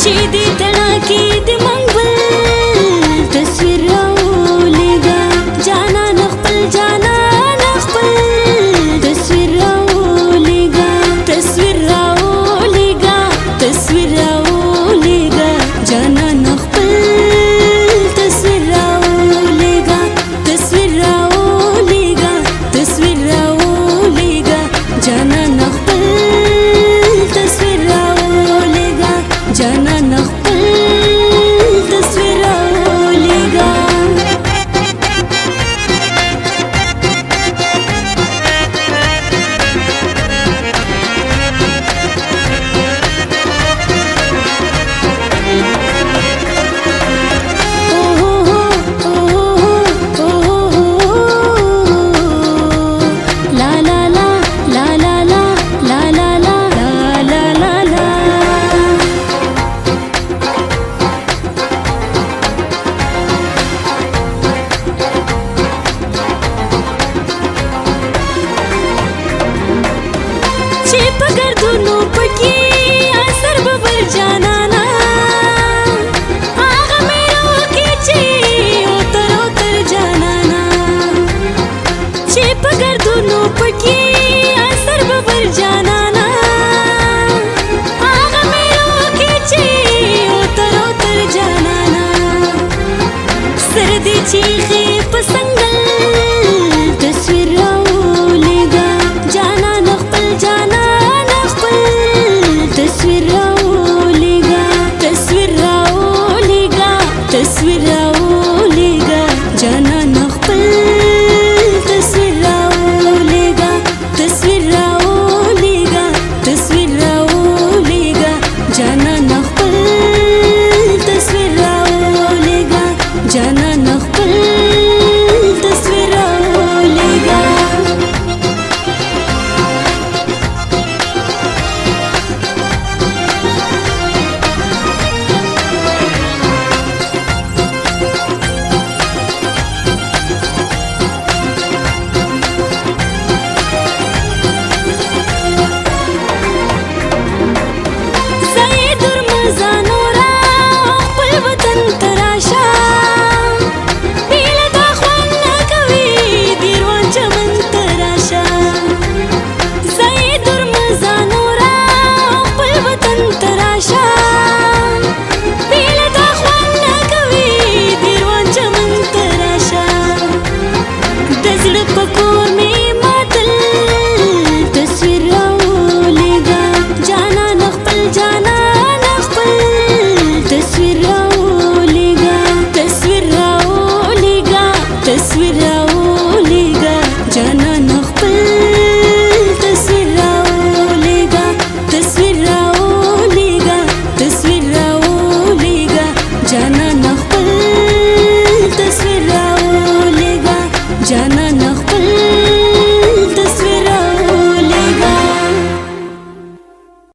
چې دې تڼا کې د منګل تصویر راولېږه جانان خپل جانان خپل تصویر راولېږه تصویر راولېږه تصویر راولېږه جانان خپل تصویر راولېږه تصویر راولېږه تصویر راولېږه جانان خپل تصویر راولېږه جانان خپل تصویر راولېږه چې په ګردونو پټي اثر به ور جانانا هغه مې روکې چې اوتر اوتر جانانا چې په ګردونو پټي اثر به ور جانانا هغه مې روکې چې اوتر اوتر جانانا سر دې چیخې په سنګل تصویر راولېږه جانان خپل جانان خپل تصویر راولېږه تصویر راولېږه تصویر راولېږه جانان خپل تصویر راولېږه تصویر راولېږه تصویر راولېږه جانان خپل تصویر راولېږه جانان خپل تصویر راولېږه تصویر راولېږه جانان خپل